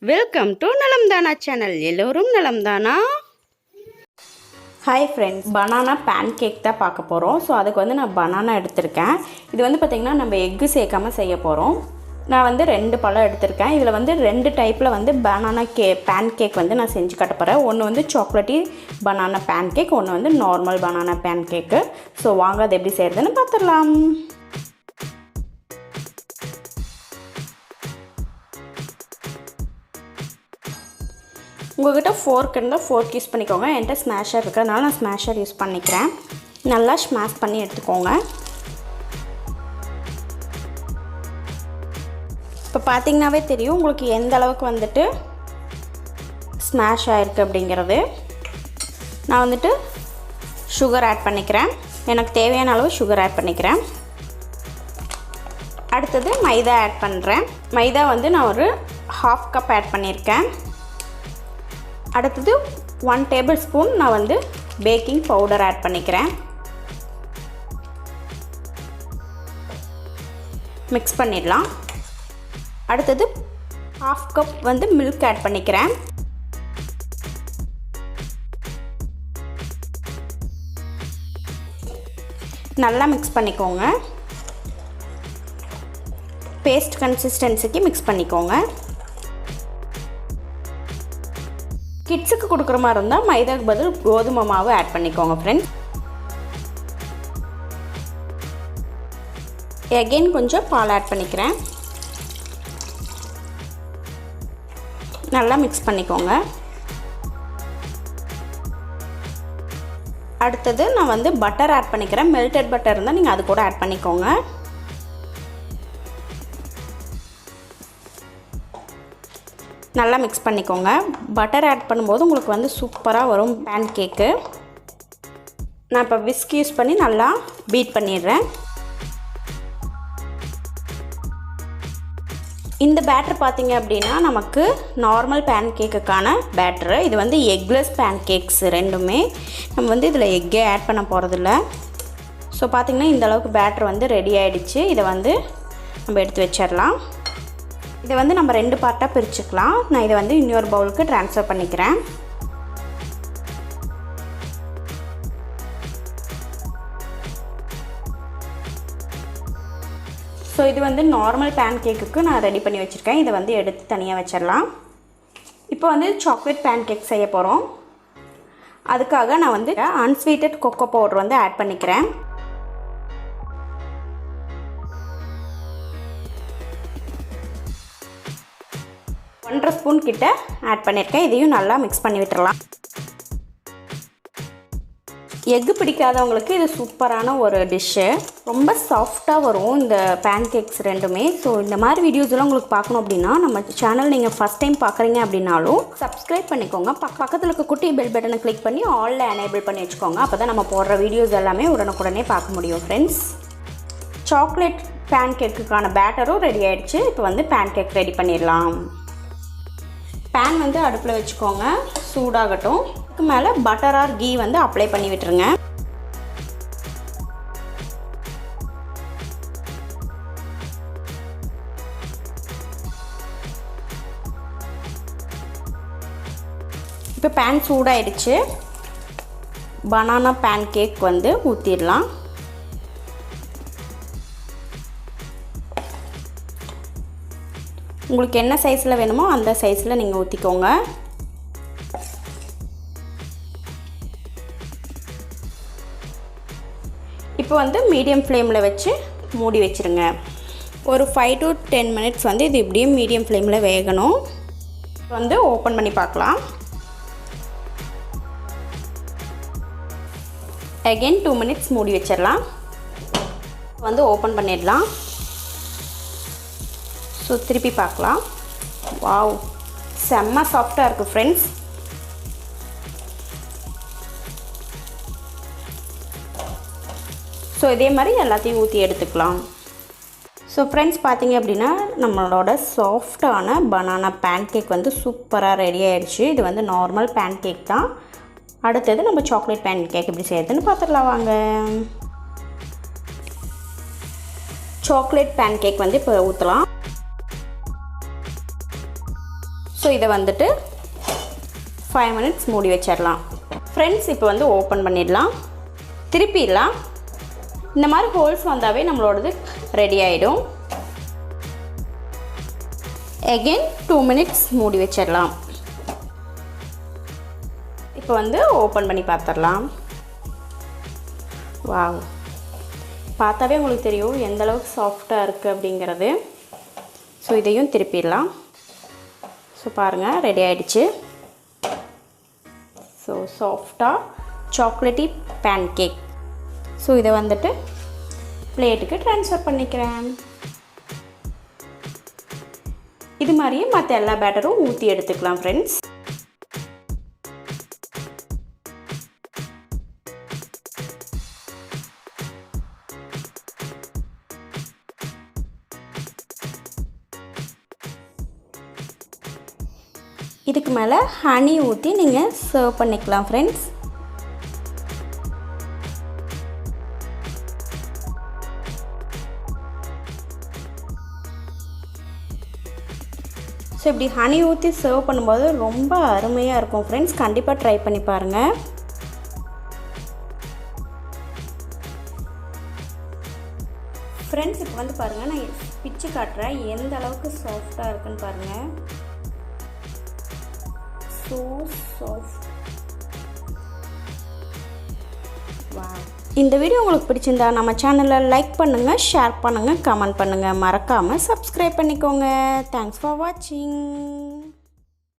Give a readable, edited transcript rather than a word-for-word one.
Welcome to Nalamthana channel. எல்லோரும் நலம்தானா? Hi friends, banana pancake தான் பார்க்க போகிறோம். ஸோ அதுக்கு வந்து நான் பனானா எடுத்திருக்கேன். இது வந்து பார்த்திங்கன்னா நம்ம எக்கு சேர்க்காமல் செய்ய போகிறோம். நான் வந்து 2 பழம் எடுத்திருக்கேன். இதில் வந்து 2 டைப்பில் வந்து பனானா பேன் கேக் வந்து நான் செஞ்சு காட்ட போகிறேன். ஒன்று வந்து சாக்லேட்டி பனானா பேன் கேக், ஒன்று வந்து நார்மல் பனானா பேன் கேக்கு. ஸோ வாங்க அது எப்படி செய்கிறதுன்னு பார்த்துடலாம். உங்கள்கிட்ட ஃபோர்க் இருந்தால் ஃபோர்க் யூஸ் பண்ணிக்கோங்க. என்கிட்ட ஸ்மாஷர் இருக்கிறதுனால நான் ஸ்மாஷர் யூஸ் பண்ணிக்கிறேன். நல்லா ஸ்மாஷ் பண்ணி எடுத்துக்கோங்க. இப்போ பார்த்தீங்கன்னாவே தெரியும் உங்களுக்கு எந்த அளவுக்கு வந்துட்டு ஸ்மாஷ் ஆகிருக்கு அப்படிங்கிறது. நான் வந்துட்டு சுகர் ஆட் பண்ணிக்கிறேன். எனக்கு தேவையான அளவு சுகர் ஆட் பண்ணிக்கிறேன். அடுத்தது மைதா ஆட் பண்ணுறேன். மைதா வந்து நான் ஒரு 1/2 கப் ஆட் பண்ணியிருக்கேன். அடுத்தது 1 டேபிள் ஸ்பூன் நான் வந்து பேக்கிங் பவுடர் ஆட் பண்ணிக்கிறேன். மிக்ஸ் பண்ணிடலாம். அடுத்தது 1/2 கப் வந்து மில்க் ஆட் பண்ணிக்கிறேன். நல்லா மிக்ஸ் பண்ணிக்கோங்க. பேஸ்ட் கன்சிஸ்டன்சிக்கு மிக்ஸ் பண்ணிக்கோங்க. கிட்ஸுக்கு கொடுக்குற மாதிரி இருந்தால் மைதாக்கு பதில் கோதுமை மாவு ஆட் பண்ணிக்கோங்க ஃப்ரெண்ட்ஸ். எகைன் கொஞ்சம் பால் ஆட் பண்ணிக்கிறேன். நல்லா மிக்ஸ் பண்ணிக்கோங்க. அடுத்தது நான் வந்து பட்டர் ஆட் பண்ணிக்கிறேன். மெல்டட் பட்டர் இருந்தால் நீங்கள் அது கூட ஆட் பண்ணிக்கோங்க. நல்லா மிக்ஸ் பண்ணிக்கோங்க. பட்டர் ஆட் பண்ணும்போது உங்களுக்கு வந்து சூப்பராக வரும் பேன் கேக்கு. நான் இப்போ விஸ்க் யூஸ் பண்ணி நல்லா பீட் பண்ணிடுறேன். இந்த பேட்டர் பார்த்தீங்க அப்படின்னா நமக்கு நார்மல் பேன் கேக்குக்கான பேட்டரு. இது வந்து எக்லெஸ் பேன் கேக்ஸ் ரெண்டுமே. நம்ம வந்து இதில் எக்கே ஆட் பண்ண போகிறதில்ல. ஸோ பார்த்திங்கன்னா இந்த அளவுக்கு பேட்டர் வந்து ரெடி ஆகிடுச்சு. இதை வந்து நம்ம எடுத்து வச்சிடலாம். இதை வந்து நம்ம 2 பார்ட்டாக பிரிச்சுக்கலாம். நான் இதை வந்து இன்னொரு பவுலுக்கு ட்ரான்ஸ்ஃபர் பண்ணிக்கிறேன். ஸோ இது வந்து நார்மல் பேன் கேக்குக்கு நான் ரெடி பண்ணி வச்சுருக்கேன். இதை வந்து எடுத்து தனியாக வச்சிடலாம். இப்போ வந்து சாக்லேட் பேன் கேக் செய்ய போகிறோம். அதுக்காக நான் வந்து அன்ஸ்வீட்டட் கொக்கோ பவுடர் வந்து ஆட் பண்ணிக்கிறேன். ஒன்றரை ஸ்பூன் கிட்ட ஆட் பண்ணியிருக்கேன். இதையும் நல்லா மிக்ஸ் பண்ணி விட்டுறலாம். எக்கு பிடிக்காதவங்களுக்கு இது சூப்பரான ஒரு டிஷ்ஷு. ரொம்ப சாஃப்டாக வரும் இந்த பேன் கேக்ஸ் ரெண்டுமே. ஸோ இந்த மாதிரி வீடியோஸ்லாம் உங்களுக்கு பார்க்கணும் அப்படின்னா நம்ம சேனல் நீங்கள் ஃபஸ்ட் டைம் பார்க்குறீங்க அப்படின்னாலும் சப்ஸ்கிரைப் பண்ணிக்கோங்க. பக்கத்தில் இருக்க குட்டி பெல் பட்டனை கிளிக் பண்ணி ஆலில் எனேபிள் பண்ணி வச்சுக்கோங்க. அப்போ தான் நம்ம போடுற வீடியோஸ் எல்லாமே உடனுக்குடனே பார்க்க முடியும் ஃப்ரெண்ட்ஸ். சாக்லேட் பேன் கேக்குக்கான பேட்டரும் ரெடி ஆகிடுச்சு. இப்போ வந்து பேன் கேக் ரெடி பண்ணிடலாம். பேன் வந்து அடுப்பில் வச்சுக்கோங்க, சூடாகட்டும். அதுக்கு மேலே பட்டர் ஆர் கீ வந்து அப்ளை பண்ணி விட்டுருங்க. இப்போ பேன் சூடாயிடுச்சு. பனானா பேன் கேக் வந்து ஊற்றிடலாம். உங்களுக்கு என்ன சைஸில் வேணுமோ அந்த சைஸில் நீங்கள் ஊற்றிக்கோங்க. இப்போ வந்து மீடியம் ஃப்ளேமில் வச்சு மூடி வச்சுருங்க. ஒரு 5 to 10 மினிட்ஸ் வந்து இது இப்படியே மீடியம் ஃப்ளேமில் வேகணும். வந்து ஓப்பன் பண்ணி பார்க்கலாம். அகெயின் 2 மினிட்ஸ் மூடி வச்சிடலாம். வந்து ஓப்பன் பண்ணிடலாம். ஸோ திருப்பி பார்க்கலாம். வாவ், செம்ம சாஃப்டாக இருக்குது ஃப்ரெண்ட்ஸ். ஸோ இதே மாதிரி எல்லாத்தையும் ஊற்றி எடுத்துக்கலாம். ஸோ ஃப்ரெண்ட்ஸ் பார்த்தீங்க அப்படின்னா நம்மளோட சாஃப்டான பனானா பேன் கேக் வந்து சூப்பராக ரெடி ஆகிடுச்சு. இது வந்து நார்மல் பேன் கேக் தான். அடுத்தது நம்ம சாக்லேட் பேன் கேக் எப்படி செய்யறதுன்னு பார்த்துடலாம் வாங்க. சாக்லேட் பேன் கேக் வந்து இப்போ ஊற்றலாம். ஸோ இதை வந்துட்டு 5 மினிட்ஸ் மூடி வச்சிடலாம். ஃப்ரெண்ட்ஸ் இப்போ வந்து ஓப்பன் பண்ணிடலாம், திருப்பிடலாம். இந்த மாதிரி ஹோல்ஸ் வந்தாவே நம்மளோடது ரெடி ஆகிடும். அகெயின் 2 மினிட்ஸ் மூடி வச்சிடலாம். இப்போ வந்து ஓப்பன் பண்ணி பார்த்துடலாம். வாவ், பார்த்தாவே உங்களுக்கு தெரியும் எந்த அளவுக்கு சாஃப்டாக இருக்குது அப்படிங்கிறது. ஸோ இதையும் திருப்பிடலாம். ஸோ பாருங்கள், ரெடி ஆகிடுச்சு. ஸோ சாஃப்டாக சாக்லேட்டி பேன் கேக். ஸோ இதை வந்துட்டு பிளேட்டுக்கு ட்ரான்ஸ்ஃபர் பண்ணிக்கிறேன். இது மாதிரியே மற்ற எல்லா பேட்டரும் ஊற்றி எடுத்துக்கலாம் ஃப்ரெண்ட்ஸ். இதுக்கு மேலே ஹனி ஊற்றி நீங்கள் சர்வ் பண்ணிக்கலாம் ஃப்ரெண்ட்ஸ். ஸோ இப்படி ஹனி ஊற்றி சர்வ் பண்ணும்போது ரொம்ப அருமையாக இருக்கும் ஃப்ரெண்ட்ஸ். கண்டிப்பாக ட்ரை பண்ணி பாருங்கள். ஃப்ரெண்ட்ஸ் இப்போ வந்து பாருங்கள், நான் பிச்சு காட்டுறேன் எந்த அளவுக்கு சாஃப்டாக இருக்குன்னு பாருங்கள். So soft. வாவ். இந்த வீடியோ உங்களுக்கு பிடிச்சிருந்தா நம்ம சேனலை லைக் பண்ணுங்கள், ஷேர் பண்ணுங்கள், கமெண்ட் பண்ணுங்கள். மறக்காமல் சப்ஸ்கிரைப் பண்ணிக்கோங்க. தேங்க்ஸ் ஃபார் வாட்சிங்.